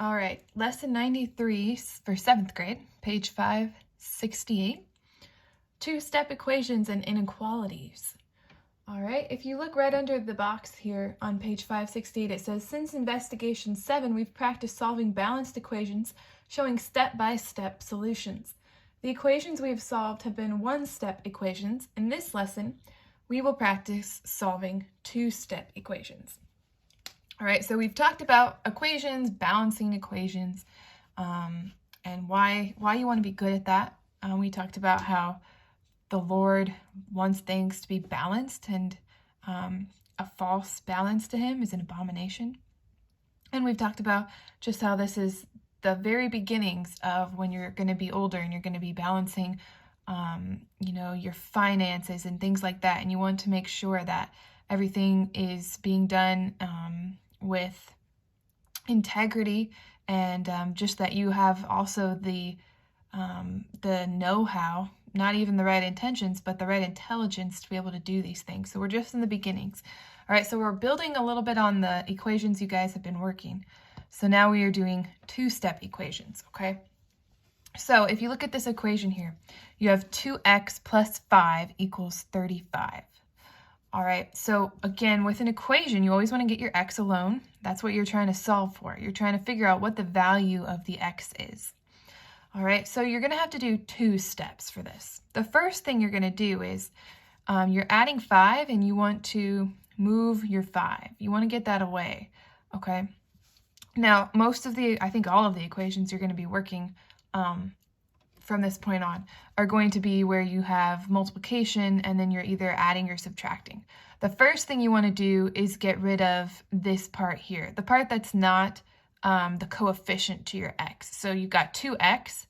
All right, lesson 93 for 7th grade, page 568. Two-step equations and inequalities. All right, if you look right under the box here on page 568, it says, since investigation 7, we've practiced solving balanced equations showing step-by-step solutions. The equations we have solved have been one-step equations. In this lesson, we will practice solving two-step equations. All right, so we've talked about equations, balancing equations, and why you want to be good at that. We talked about how the Lord wants things to be balanced, and a false balance to him is an abomination. And we've talked about just how this is the very beginnings of when you're going to be older and you're going to be balancing, your finances and things like that. And you want to make sure that everything is being done with integrity, and just that you have also the know-how, not even the right intentions, but the right intelligence to be able to do these things. So we're just in the beginnings. All right, so we're building a little bit on the equations you guys have been working. So now we are doing two-step equations, okay? So if you look at this equation here, you have 2x plus 5 equals 35. All right, so again, with an equation, you always want to get your x alone. That's what you're trying to solve for. You're trying to figure out what the value of the x is. All right, so you're going to have to do two steps for this. The first thing you're going to do is you're adding 5 and you want to move your 5. You want to get that away, okay? Now, I think all of the equations you're going to be working from this point on are going to be where you have multiplication and then you're either adding or subtracting. The first thing you want to do is get rid of this part here, the part that's not the coefficient to your x. So you've got 2x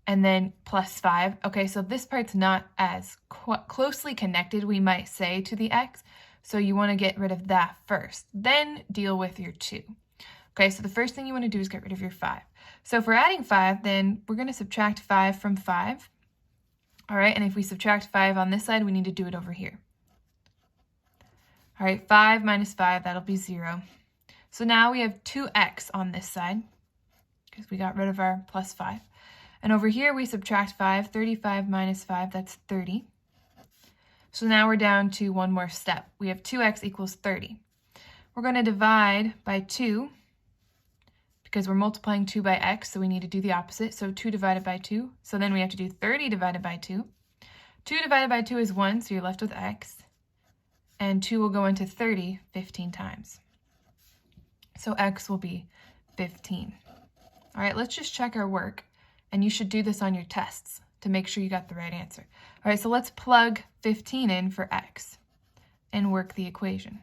and then plus 5. Okay, so this part's not as closely connected, we might say, to the x. So you want to get rid of that first, then deal with your 2. Okay, so the first thing you want to do is get rid of your 5. So if we're adding 5, then we're going to subtract 5 from 5. All right, and if we subtract 5 on this side, we need to do it over here. All right, 5 minus 5, that'll be 0. So now we have 2x on this side because we got rid of our plus 5. And over here, we subtract 5. 35 minus 5, that's 30. So now we're down to one more step. We have 2x equals 30. We're going to divide by 2 because we're multiplying 2 by x, so we need to do the opposite. So 2 divided by 2. So then we have to do 30 divided by 2. 2 divided by 2 is 1, so you're left with x. And 2 will go into 30 15 times. So x will be 15. All right, let's just check our work. And you should do this on your tests to make sure you got the right answer. All right, so let's plug 15 in for x and work the equation.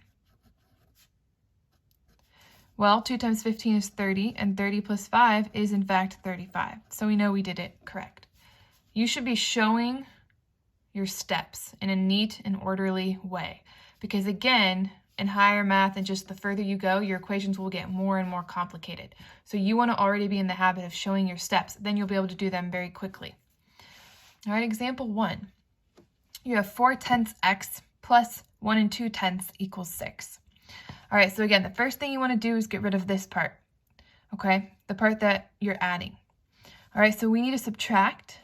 Well, 2 times 15 is 30, and 30 plus 5 is, in fact, 35. So we know we did it correct. You should be showing your steps in a neat and orderly way. Because, again, in higher math and just the further you go, your equations will get more and more complicated. So you want to already be in the habit of showing your steps. Then you'll be able to do them very quickly. All right, example 1. You have 4/10 x plus 1 2/10 equals 6. All right, so again, the first thing you want to do is get rid of this part, okay? The part that you're adding. All right, so we need to subtract.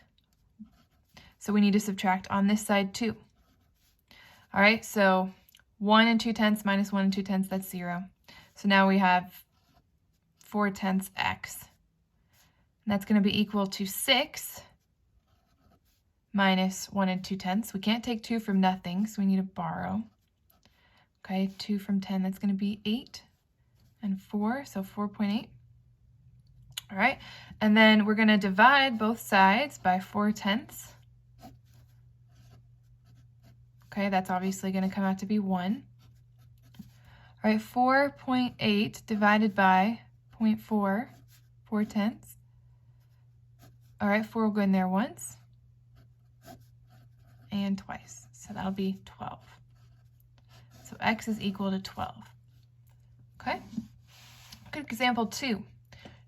So we need to subtract on this side too. All right, so 1 2/10 minus 1 2/10, that's 0. So now we have 4/10 x. And that's going to be equal to 6 minus 1 2/10. We can't take 2 from nothing, so we need to borrow. Okay, 2 from 10, that's going to be 8, and 4, so 4.8. All right, and then we're going to divide both sides by 4/10. Okay, that's obviously going to come out to be 1. All right, 4.8 divided by 0.4, 4/10. All right, 4 will go in there once and twice, so that'll be 12. So x is equal to 12. Okay. Look at example 2.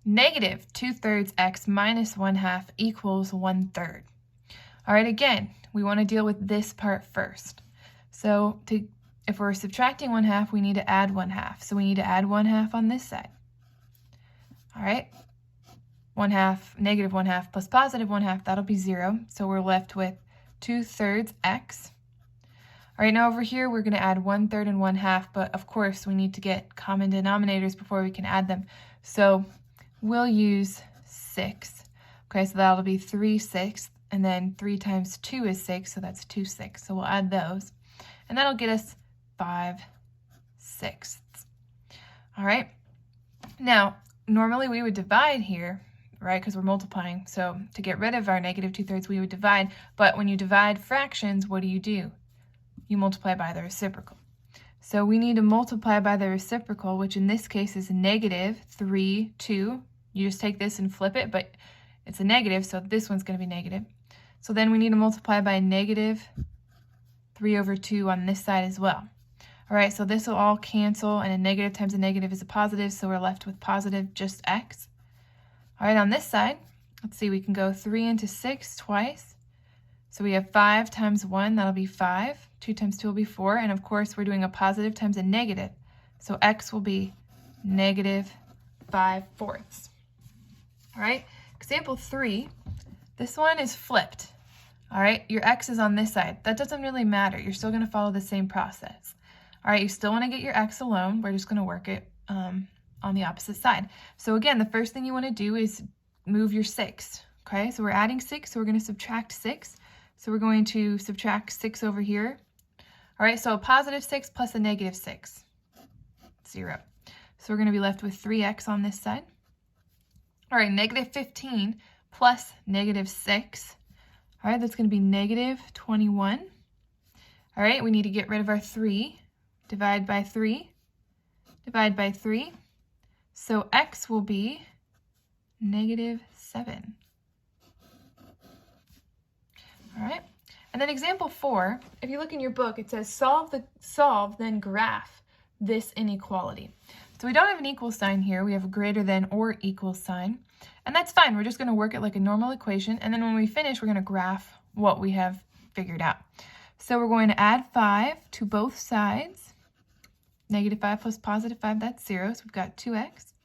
Negative 2/3 x minus 1/2 equals 1/3. All right, again, we want to deal with this part first. So if we're subtracting 1/2, we need to add 1/2. So we need to add 1/2 on this side. All right, 1/2, negative 1/2 plus positive 1/2, that'll be 0. So we're left with 2/3 x. All right, now over here, we're going to add 1/3 and 1/2, but of course, we need to get common denominators before we can add them. So we'll use 6. Okay, so that'll be 3/6, and then 3 times 2 is 6, so that's 2/6. So we'll add those, and that'll get us 5/6. All right, now, normally we would divide here, right, because we're multiplying. So to get rid of our negative 2/3, we would divide, but when you divide fractions, what do? You multiply by the reciprocal. So we need to multiply by the reciprocal, which in this case is negative 3, 2. You just take this and flip it, but it's a negative, so this one's going to be negative. So then we need to multiply by negative 3/2 on this side as well. All right, so this will all cancel, and a negative times a negative is a positive, so we're left with positive just x. All right, on this side, let's see, we can go 3 into 6 twice. So we have 5 times 1, that'll be 5. 2 times 2 will be 4. And of course, we're doing a positive times a negative. So x will be negative 5/4. All right, example 3, this one is flipped. All right, your x is on this side. That doesn't really matter. You're still going to follow the same process. All right, you still want to get your x alone. We're just going to work it on the opposite side. So again, the first thing you want to do is move your 6. Okay, so we're adding 6, so we're going to subtract 6. So we're going to subtract 6 over here. All right, so a positive 6 plus a negative 6, 0. So we're going to be left with 3x on this side. All right, negative 15 plus negative 6. All right, that's going to be negative 21. All right, we need to get rid of our 3. Divide by 3. Divide by 3. So x will be negative 7. All right, and then example 4, if you look in your book, it says solve, then graph this inequality. So we don't have an equal sign here. We have a greater than or equal sign, and that's fine. We're just going to work it like a normal equation, and then when we finish, we're going to graph what we have figured out. So we're going to add 5 to both sides. Negative 5 plus positive 5, that's 0, so we've got 2x.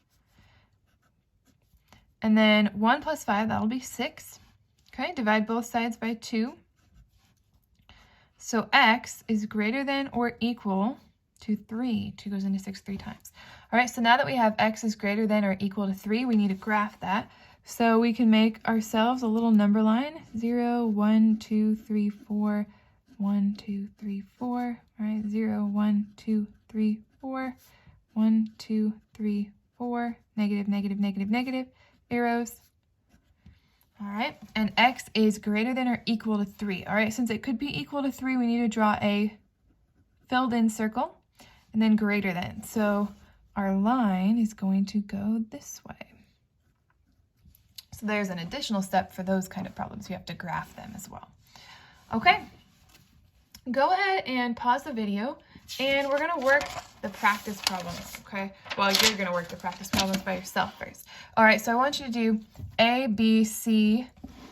And then 1 plus 5, that'll be 6. Okay, divide both sides by 2. So x is greater than or equal to 3. 2 goes into 6 3 times. All right, so now that we have x is greater than or equal to 3, we need to graph that. So we can make ourselves a little number line. 0, 1, 2, 3, 4, 1, 2, 3, 4. All right, 0, 1, 2, 3, 4, 1, 2, 3, 4, negative, negative, negative, negative, arrows. All right, and x is greater than or equal to 3. All right, since it could be equal to 3, we need to draw a filled in circle and then greater than. So our line is going to go this way. So there's an additional step for those kind of problems. You have to graph them as well. Okay, go ahead and pause the video, and we're going to work the practice problems, okay? Well, you're going to work the practice problems by yourself first. All right, so I want you to do A, B, C,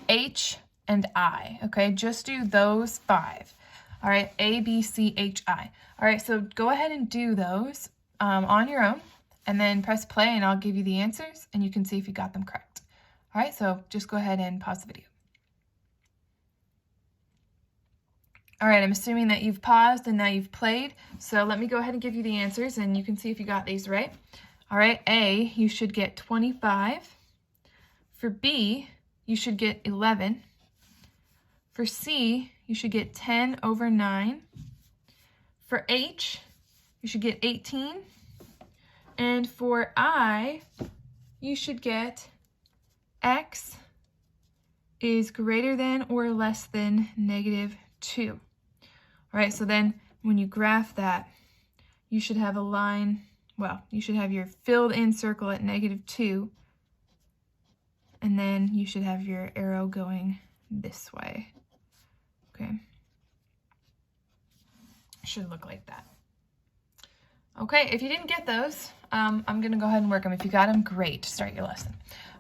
H, and I, okay? Just do those 5. All right, A, B, C, H, I. All right, so go ahead and do those on your own, and then press play, and I'll give you the answers, and you can see if you got them correct. All right, so just go ahead and pause the video. All right, I'm assuming that you've paused and now you've played. So let me go ahead and give you the answers, and you can see if you got these right. All right, A, you should get 25. For B, you should get 11. For C, you should get 10 over 9. For H, you should get 18. And for I, you should get x is greater than or less than negative 2. All right, so then when you graph that, you should have a line, well, you should have your filled in circle at negative 2, and then you should have your arrow going this way. Okay, should look like that. Okay, if you didn't get those, I'm going to go ahead and work them. If you got them, great, start your lesson.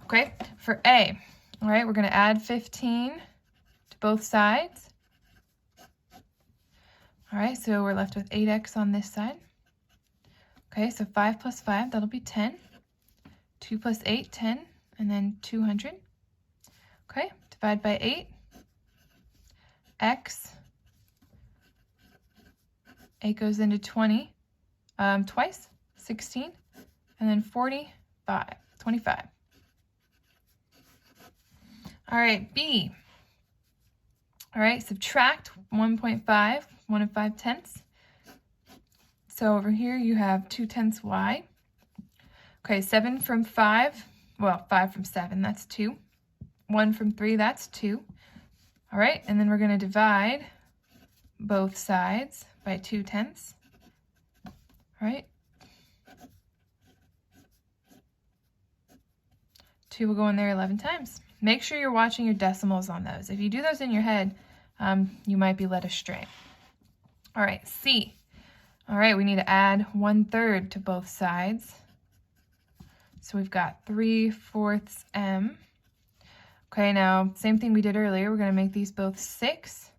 Okay, for A, all right, we're going to add 15 to both sides. All right, so we're left with 8x on this side. Okay, so 5 plus 5, that'll be 10. 2 plus 8, 10, and then 200. Okay, divide by 8. X. 8 goes into 20 twice, 16, and then 45, 25. All right, B. All right, subtract 1.5, 1 5/10. So over here you have 2/10 y. Okay, 7 from 5, well, 5 from 7, that's 2. 1 from 3, that's 2. All right, and then we're going to divide both sides by 2/10. All right. 2 will go in there 11 times. Make sure you're watching your decimals on those. If you do those in your head, you might be led astray. All right, C. All right, we need to add 1/3 to both sides. So we've got 3/4 m. Okay, now same thing we did earlier. We're going to make these both 6.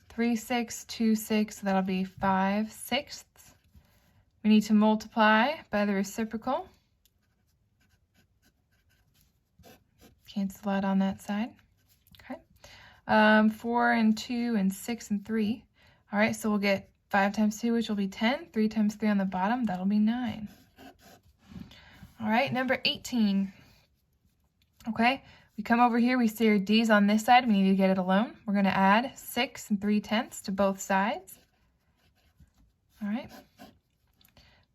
3 6, 2 6, so that'll be 5/6. We need to multiply by the reciprocal. Cancel out on that side. Okay. 4 and 2 and 6 and 3. All right, so we'll get 5 times 2, which will be 10. 3 times 3 on the bottom, that'll be 9. All right, number 18. Okay, we come over here, we see our D's on this side. We need to get it alone. We're going to add 6 3/10 to both sides. All right.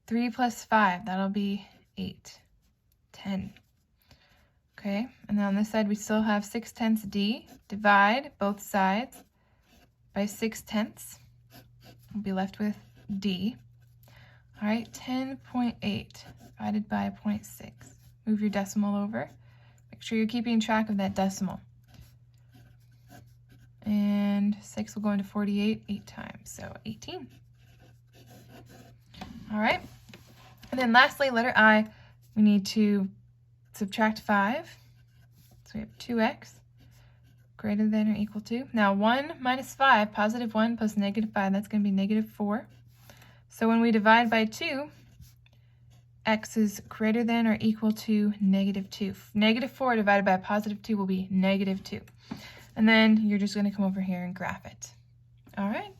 3 plus 5, that'll be 8. 10. Okay, and then on this side we still have 6/10 D. Divide both sides by 6/10. We'll be left with D. All right, 10.8 divided by 0.6. Move your decimal over. Make sure you're keeping track of that decimal. And 6 will go into 48 8 times, so 18. All right, and then lastly, letter I, we need to subtract 5. So we have 2x greater than or equal to. Now 1 minus 5, positive 1 plus negative 5, that's going to be negative 4. So when we divide by 2, x is greater than or equal to negative 2. Negative 4 divided by a positive 2 will be negative 2. And then you're just going to come over here and graph it. All right.